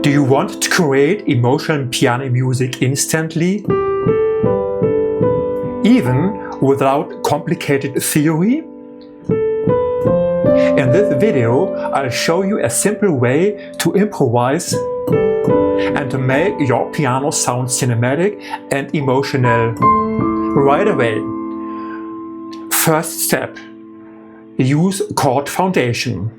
Do you want to create emotional piano music instantly? Even without complicated theory? In this video, I'll show you a simple way to improvise and to make your piano sound cinematic and emotional right away. First step, use chord foundation.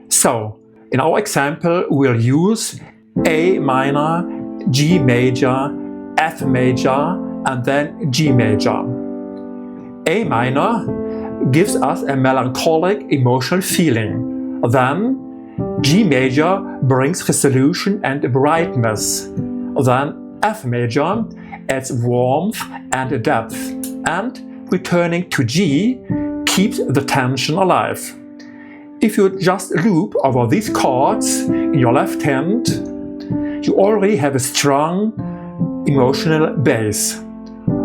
So, in our example, we'll use A minor, G major, F major, and then G major. A minor gives us a melancholic emotional feeling. Then G major brings resolution and brightness. Then F major adds warmth and depth. And returning to G keeps the tension alive. If you just loop over these chords in your left hand, you already have a strong emotional base.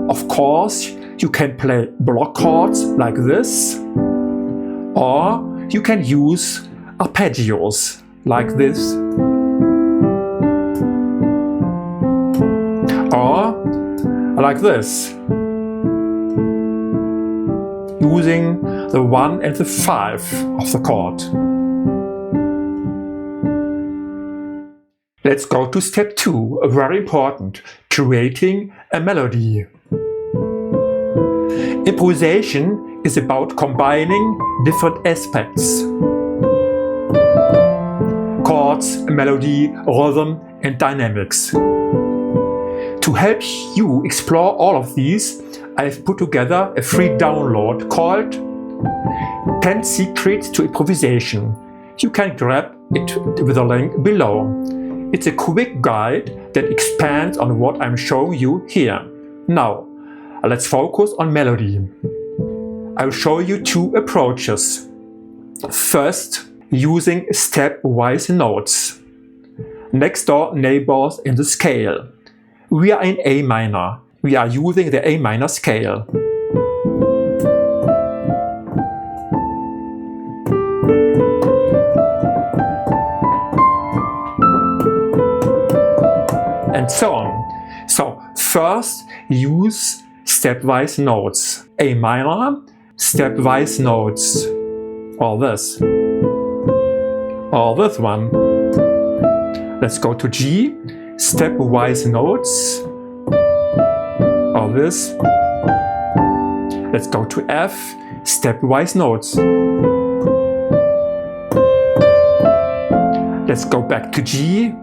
Of course, you can play block chords like this, or you can use arpeggios like this, or like this, using the 1 and the 5 of the chord. Let's go to step 2, very important, creating a melody. Improvisation is about combining different aspects: chords, melody, rhythm, and dynamics. To help you explore all of these, I've put together a free download called 10 Secrets to Improvisation. You can grab it with a link below. It's a quick guide that expands on what I'm showing you here. Now, let's focus on melody. I'll show you two approaches. First, using stepwise notes. Next door neighbors in the scale. We are in A minor. We are using the A minor scale. And so on. So first, use stepwise notes. A minor, stepwise notes. Or this. Or this one. Let's go to G, stepwise notes. Or this. Let's go to F, stepwise notes. Let's go back to G,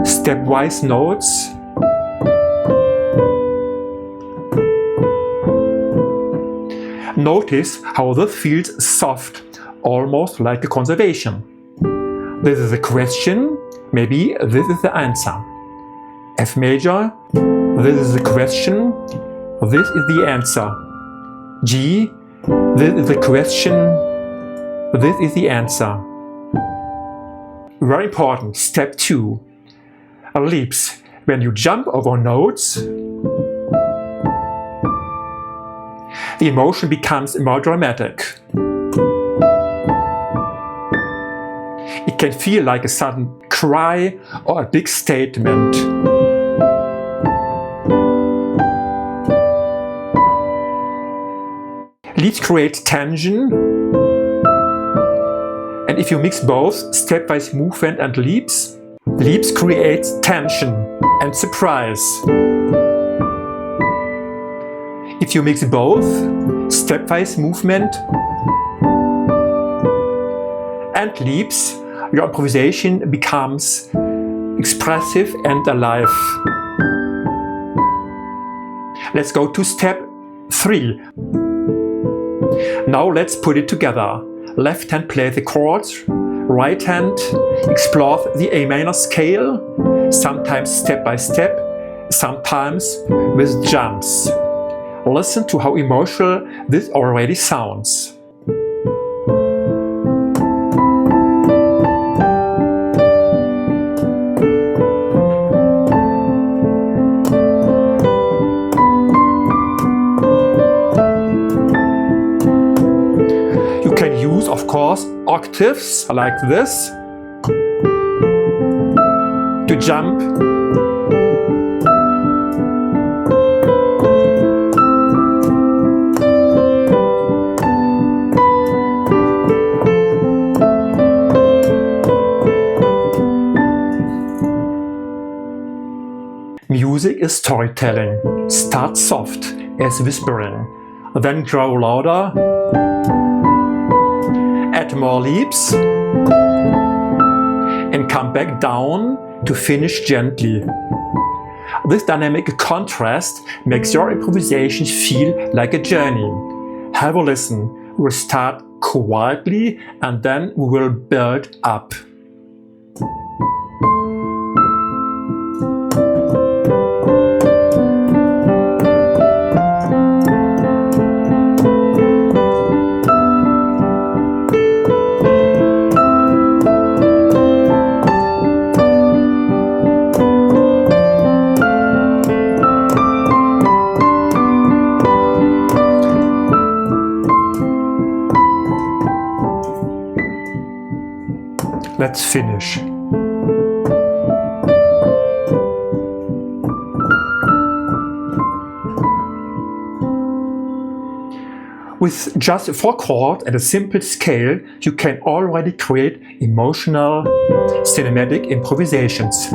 stepwise notes. Notice how this feels soft, almost like a conservation. This is a question, maybe this is the answer. F major, this is the question, this is the answer. G, this is the question, this is the answer. Very important, step 2. Leaps. When you jump over notes, the emotion becomes more dramatic. It can feel like a sudden cry or a big statement. Leaps create tension, and if you mix both stepwise movement and leaps, leaps create tension and surprise. If you mix both stepwise movement and leaps, your improvisation becomes expressive and alive. Let's go to step 3. Now let's put it together. Left hand plays the chords, right hand explores the A minor scale, sometimes step by step, sometimes with jumps. Listen to how emotional this already sounds. You can use, of course, octaves like this to jump. Music is storytelling. Start soft as whispering, then grow louder, add more leaps, and come back down to finish gently. This dynamic contrast makes your improvisations feel like a journey. Have a listen. We'll start quietly and then we will build up. Let's finish. With just 4 chords and a simple scale, you can already create emotional, cinematic improvisations.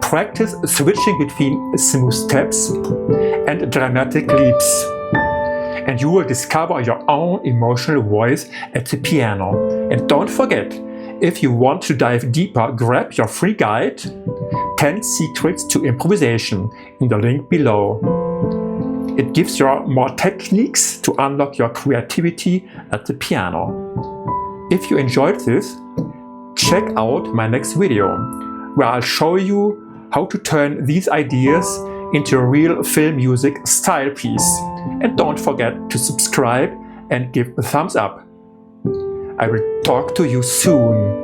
Practice switching between smooth steps and dramatic leaps, and you will discover your own emotional voice at the piano. And don't forget, if you want to dive deeper, grab your free guide, 10 Secrets to Improvisation, in the link below. It gives you more techniques to unlock your creativity at the piano. If you enjoyed this, check out my next video, where I'll show you how to turn these ideas into a real film music style piece. And don't forget to subscribe and give a thumbs up. I will talk to you soon.